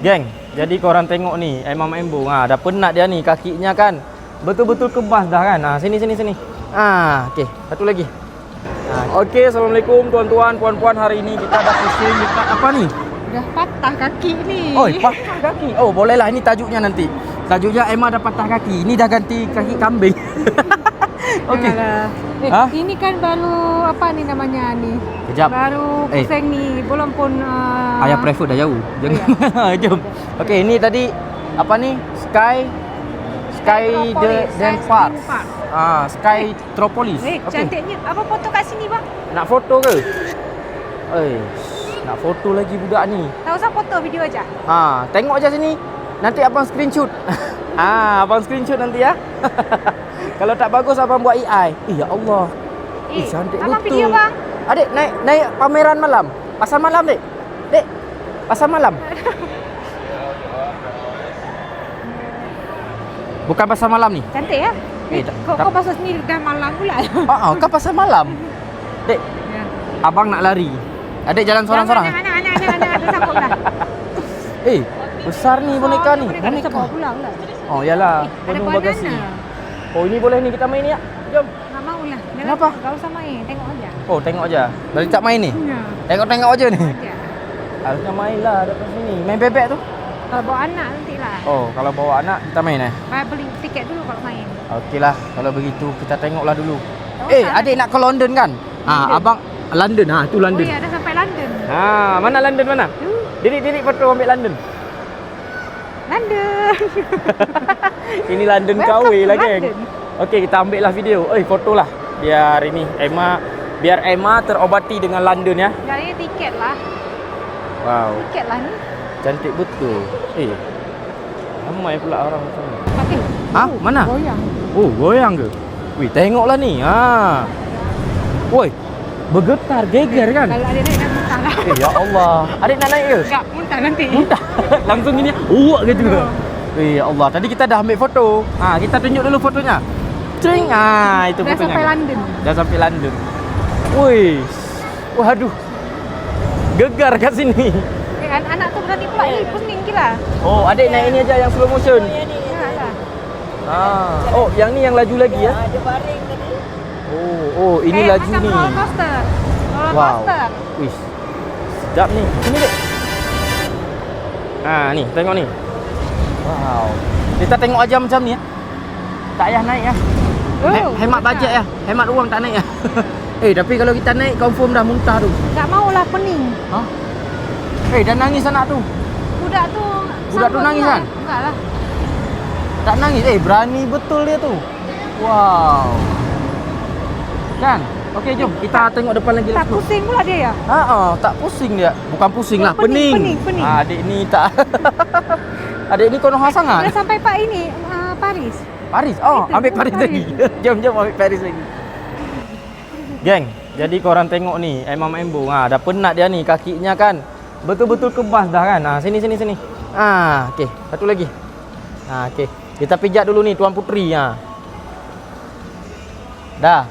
Geng, jadi korang tengok ni, Emma Embo. Dah penat dia ni kakinya kan. Betul-betul kebas dah kan. Sini. Okey, satu lagi. Okey, assalamualaikum tuan-tuan, puan-puan. Hari ini kita ada pusing dekat apa ni? Dah patah kaki ni. Oh, patah kaki. Oh, bolehlah, ini tajuknya nanti. Tajuknya Emma dah patah kaki. Ini dah ganti kaki kambing. Okey. Ini kan baru apa ni namanya ni? Kejap. Baru pusing ni, belum pun ayah prefer dah jauh. Jangan. Jom. Okey, ini tadi apa ni? Sky Dance Park. Sky Tropolis. Cantiknya. Apa foto kat sini, bang? Nak foto ke? Nak foto lagi budak ni. Tak usah foto, video aja. Tengok aja sini. Nanti abang screenshot. Abang screenshot nanti ya. Kalau tak bagus abang buat AI. Ya Allah. Cantik abang betul. Video, bang. Adik naik pameran malam. Pasar malam, Dek. Dek. Pasar malam. Bukan pasar malam ni. Cantik ya? Kau pasal sini dah malam pula. Kan pasar malam. Dek. Ya. Abang nak lari. Adik jalan sorang-sorang. Anak sangkut dah. Besar ni boneka ni. Boneka bawa pulang lah. Oh, yalah. Ada Penuh banana. bagasi. Oh, ini boleh ni kita main ni ya. Jom. Tak maulah. Kenapa? Enggak usah main, tengok aja. Oh, tengok aja. Berarti tak main ni? Ya. Tengok aja ni. Ya. Harusnya main lah dekat sini. Main bebek tu. Kalau bawa anak nanti lah. Oh, kalau bawa anak kita main Bayar beli tiket dulu kalau main. Okeylah, kalau begitu kita tengoklah dulu. Tak Adik nak ke London kan? London. Abang London. Tu London. Oh ya, dah sampai London. Mana London mana? Diri foto ambil London. London. Ini London KW lah, geng. Okey, kita ambil lah video. Foto lah. Biar Emma terobati dengan London ya. Jadi tiket lah. Wow. Tiket lah ni. Cantik betul. Ramai pula orang macam ni. Okey. Mana? Goyang. Oh, goyang ke? Wih, tengoklah ni. Woi, bergetar, geger kan? Kalau adik naik dah muntah lah. Ya Allah. Adik nak naik ke? Tak, muntah nanti. Muntah. Langsung gini. Gitu. Ya Allah, tadi kita dah ambil foto. Kita tunjuk dulu fotonya. Cring. Itu Dah fotonya. sampai London. Dah sampai London. Wih. Waduh. Gegar kat sini. Anak tu berani pula. Pusing gila. Oh, adik naik ini aja yang slow motion. Lah. Oh, yang ni yang laju lagi ya. Ada baring tadi. Oh, ini laju macam ni. roller coaster. Roller Wow. coaster. Wih. Sedap ni. Sini dek. Ni, tengok ni. Wow. Kita tengok aja macam ni ya. Tak payah naik ya. Hemat bajet ya. Hemat uang tak naik ya. Tapi kalau kita naik confirm dah muntah tu. Tak maulah pening. Dah nangis anak tu. Budak tu Budak tu nangis kan? Enggak lah. Tak nangis. Berani betul dia tu. Wow. Kan? Okey, jom kita tengok depan lagi. Tak pusing pula dia ya? Tak pusing dia. Bukan pusing lah, Pening. Adik ni tak. Adik ni konoha sangat. Dah sampai Pak ini Paris. Paris. Ambil Paris lagi. Jom ambil Paris lagi. Geng, jadi korang tengok ni, Emma Embo. Dah penat dia ni kakinya kan. Betul-betul kebas dah kan. Sini. Okey, satu lagi. Okey. Kita pijat dulu ni Tuan Putri. Dah.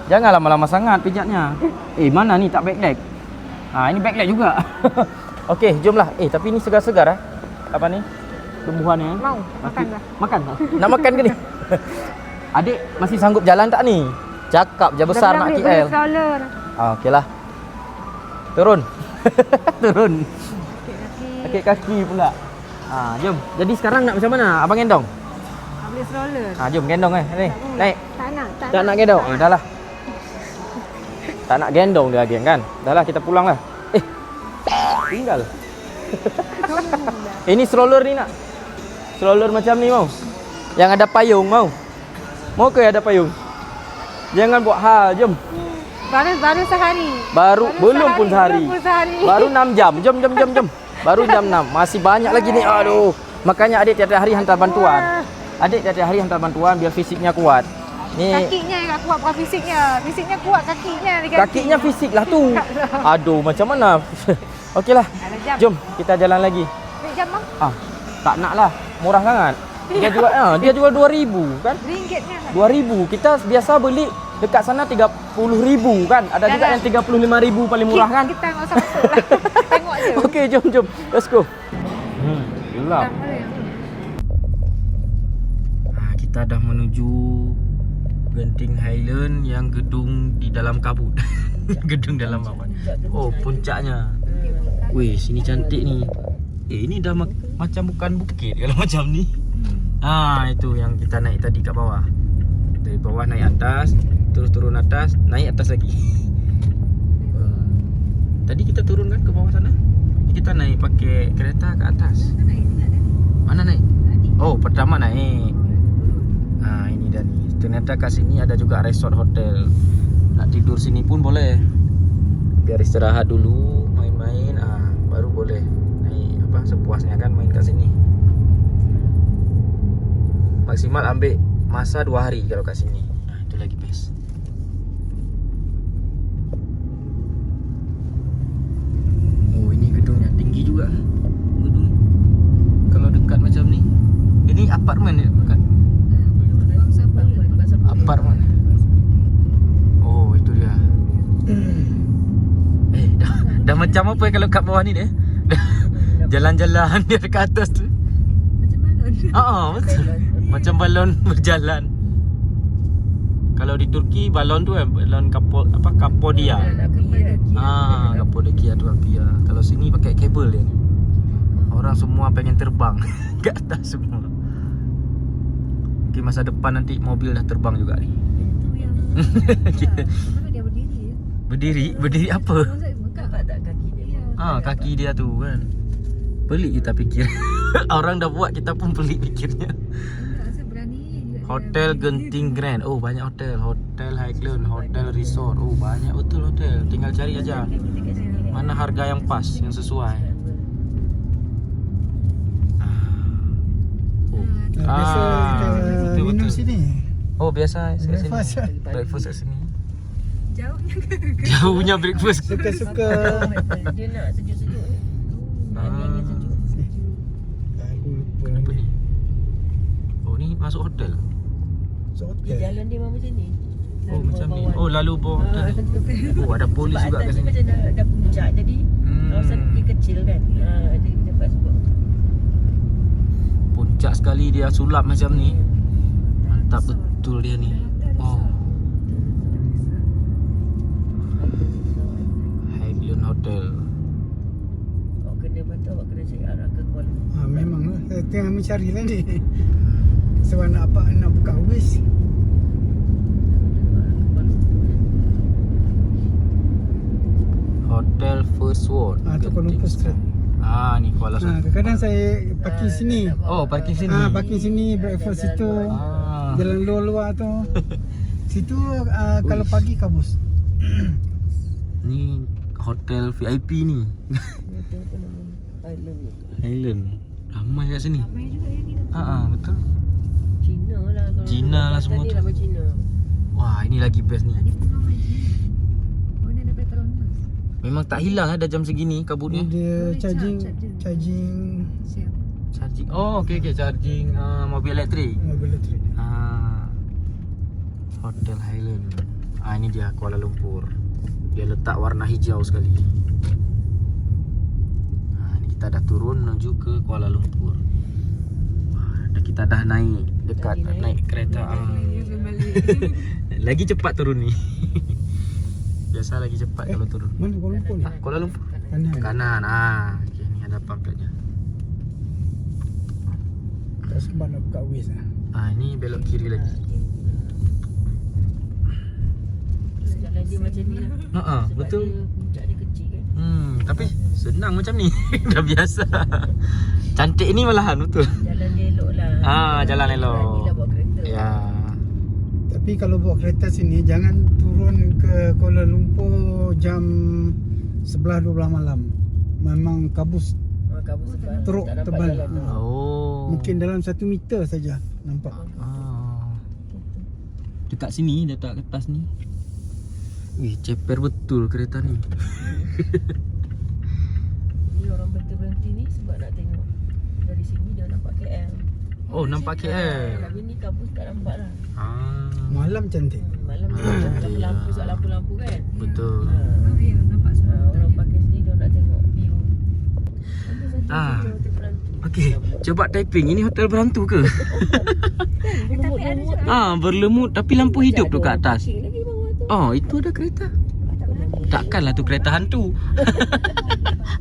Jangan lama-lama sangat pijatnya. Mana ni tak backlag? Ini backlag juga. Okey, jomlah. Tapi ni segar-segar Apa ni? Tumbuhannya. Mau makan dah. Makan. Nak makan ke ni? Adik masih sanggup jalan tak ni? Cakap je besar nak KL. Okeylah. Turun. Turun. Sakit kaki pula. Jom. Jadi sekarang nak macam mana? Abang gendong? Ambil stroller. Jom gendong ni. Naik. Tak nak gendong. Dah lah. Tak nak gendong dia geng kan. Dah lah kita pulang lah. Tinggal. Ini stroller ni nak. Stroller macam ni mau. Yang ada payung mau. Mau ke ada payung? Jangan buat hal, jom. Baru sehari. Belum pun sehari. Baru 6 jam. Jom. Baru jam 6. Masih banyak lagi ni. Aduh. Makanya adik tiap-tiap hari hantar bantuan. Adik tiap-tiap hari hantar bantuan biar fisiknya kuat. Ni kakinya yang tak kuat, bukan fisiknya. Fisiknya kuat, kakinya diganti. Kakinya fisik lah tu. Aduh, macam mana? Okeylah. Jom kita jalan lagi. Jam bang? Tak nak lah. Murah sangat. Dia jual 2,000 kan? Ringgitnya. 2,000. Kita biasa beli dekat sana 30,000 kan? Ada juga yang 35,000 paling murah kan? Kita enggak usah masuk lah. Tengok je. Okey, jom. Let's go. Gelap. Kita dah menuju Genting Highland yang gedung di dalam kabut. Gedung dalam apa? Oh, puncaknya. Wih, sini cantik ni. Ini dah macam bukan bukit kalau macam ni. Itu yang kita naik tadi kat bawah. Dari bawah naik atas, terus turun atas, naik atas lagi. Tadi kita turun kan ke bawah sana? Kita naik pakai kereta ke atas. Mana naik? Oh, pertama naik. Ini dah ni. Ternyata kat sini ada juga resort hotel. Nak tidur sini pun boleh. Biar istirahat dulu, main-main, baru boleh naik sepuasnya kan main kat sini. Maksimal ambil masa 2 hari kalau kat sini. Itu lagi best. Oh, ini gedungnya tinggi juga. Gedung. Kalau dekat macam ni. Ini apartmen ni bukan? Apartmen. Oh, itu dia. Dah macam apa kalau kat bawah ni dia? Jalan-jalan dia dekat atas tu. Macam balon. Betul. Macam balon berjalan. Kalau di Turki balon tu balon Kapodia. Kapodia tu Apia. Kalau sini pakai kabel dia ni. Orang semua pengen terbang ke atas semua. Mungkin masa depan nanti mobil dah terbang juga ni. Itu yang dia berdiri ya. Berdiri apa? Nampak tak kaki dia? Kaki dia tu kan. Pelik kita fikir. Orang dah buat, kita pun pelik fikirnya. Saya berani juga. Hotel Genting Grand. Oh, banyak hotel. Hotel Highland, hotel resort. Oh, banyak betul hotel. Tinggal cari aja mana harga yang pas, yang sesuai. Biasa kita minum sini. Oh, biasa kat sini. Breakfast. Breakfast kat sini. Jauhnya ke? Jauhnya breakfast. Suka-suka. Dia nak sejuk-sejuk ni. Angin sejuk. Aku lupa. Apa ni? Oh, ni masuk hotel. So, Dia hotel. jalan dia memang macam ni. Oh, macam ni. Oh, lalu bawah hotel ni. Oh, ada polis Sebab juga kat atas ni sini. macam dah puncak. Jadi kawasan dia kecil kan. Jadi dia dapat sebab Puncak sekali dia sulap macam ni. Mantap betul dia ni. Oh. Highland Hotel. kau kena patut awak kena cari arah ke Kuala. Memanglah. Saya tengah mencari lah ni. Sebab nak buka wish. Hotel First World. Tu Kuala Lumpur Street. Ni Kuala Lumpur. Kadang saya parking sini. Oh, parking sini. Parking sini, breakfast situ. Jalan luar-luar tu. Situ kalau pagi kabus. Ni hotel VIP ni. Highland. Ramai kat sini. Ramai juga yang ni. Betul. Cina lah kalau Cina lah semua ni tu. nama Cina. Wah, ini lagi best ni. Tadi pun ramai je. Oh, ni ada Petronas. Memang tak hilang dah jam segini kabutnya. Dia charging Siap. Charging. Oh, okey charging mobil elektrik. mobil elektrik. Hotel Highland. Ini dia Kuala Lumpur. Dia letak warna hijau sekali. Ni kita dah turun menuju ke Kuala Lumpur. Kita dah naik dekat naik kereta. Lagi cepat turun ni. Biasa lagi cepat kalau turun. Mana Kuala Lumpur ni? Kuala Lumpur. Kanan. Kanan. Okey, ni ada pamfletnya. Tak sempat nak buka wish lah. Ini belok kiri lagi. Jalan dia macam ni lah. Sebab Betul. dia puncak dia kecil kan. Tapi senang macam ni. Dah biasa. Cantik ni malahan betul. Jalan dia elok lah. Jalan elok. Beranilah bawa kereta. Ya. Tapi kalau bawa kereta sini jangan turun ke Kuala Lumpur jam 11-12 malam. Memang kabus Kabut sebab teruk tak nampak tebal. jalan tu. Mungkin dalam 1 meter saja nampak. Dekat sini, dekat atas ni. Wih, ceper betul kereta ni. Ni orang berhenti-berhenti ni sebab nak tengok. Dari sini dia nampak KL. Oh, nampak KL. Tapi ni kabut tak nampak lah. Malam cantik. Malam ni Cantik macam lah. lampu sebab lampu-lampu kan. Betul. Oh ya, nampak semua. Orang pakai sini dia nak tengok view. Okey, coba typing. Ini hotel berhantu ke? Berlemut tapi lampu hidup tu kat atas. Lagi bawah tu. Oh, itu ada kereta. Takkanlah tu kereta hantu.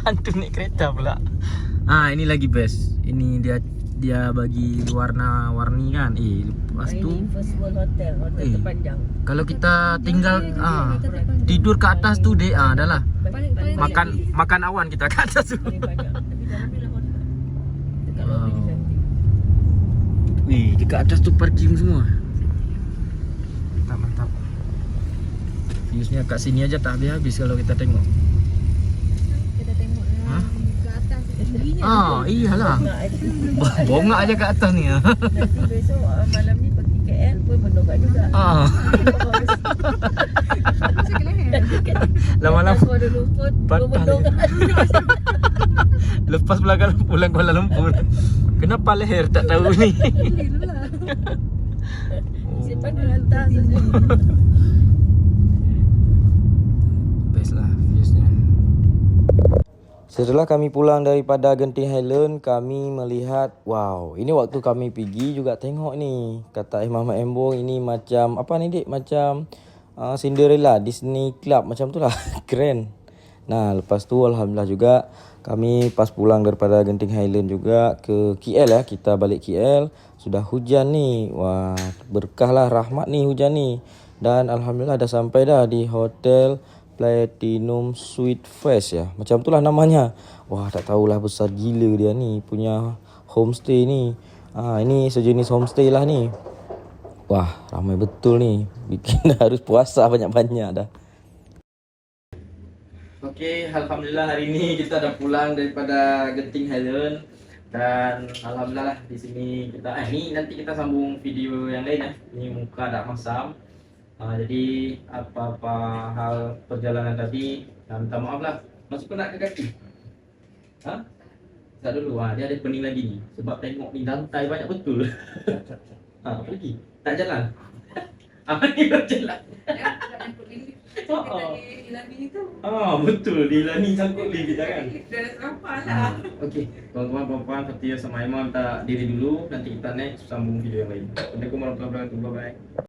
Hantu naik kereta pula. Ini lagi best. Ini dia bagi warna-warni kan. Lepas tu Ini first world hotel terpanjang. kalau kita tinggal tidur kat atas tu dek, dah lah. Makan awan kita kat atas tu. Paling banyak. Tapi dalam bilang orang dekat lobby ni cantik. Dekat atas tu parking semua. Mantap. Viewsnya kat sini aja tak habis-habis kalau kita tengok. Kita tengok ke atas tingginya. Iyalah. Bongak aja kat atas ni. Nanti besok malam ni pergi KL pun menogak juga. Masuk ke leher. Lama-lama Kuala Lumpur patah menogak. lepas pulang Kuala Lumpur. Kenapa leher tak tahu ni? Simpan di atas saja. Best lah viewsnya. Setelah kami pulang daripada Genting Highland, kami melihat, wow, ini waktu kami pergi juga tengok ni. Kata Mama Embong, ini macam, apa ni dek? Macam Cinderella, Disney Club, macam tu lah. Keren. Nah, lepas tu Alhamdulillah juga, kami pas pulang daripada Genting Highland juga ke KL ya. Kita balik KL, sudah hujan ni. Wah, berkah lah, rahmat ni hujan ni. Dan Alhamdulillah dah sampai dah di Hotel Platinum Suite Fest ya. Macam itulah namanya. Wah, tak tahulah besar gila dia ni punya homestay ni. Ini sejenis homestay lah ni. Wah, ramai betul ni. Bikin dah harus puasa banyak-banyak dah. Okey, Alhamdulillah hari ni kita dah pulang daripada Genting Highland. Dan Alhamdulillah lah di sini kita ni nanti kita sambung video yang lain ya. Ini muka dah masam. Jadi apa-apa hal perjalanan tadi, minta maaf lah. Masuk penat ke kaki? Tak dulu. Dia ada pening lagi ni. Sebab tengok ni lantai banyak betul. Pergi. Tak jalan. Ni berjalan. Betul. Di Lani sangkut lift kita kan. Dah terapar lah. Okey, tuan-tuan puan-puan, Fatia sama Aiman minta diri dulu. Nanti kita next sambung video yang lain. Assalamualaikum warahmatullahi wabarakatuh. Bye bye.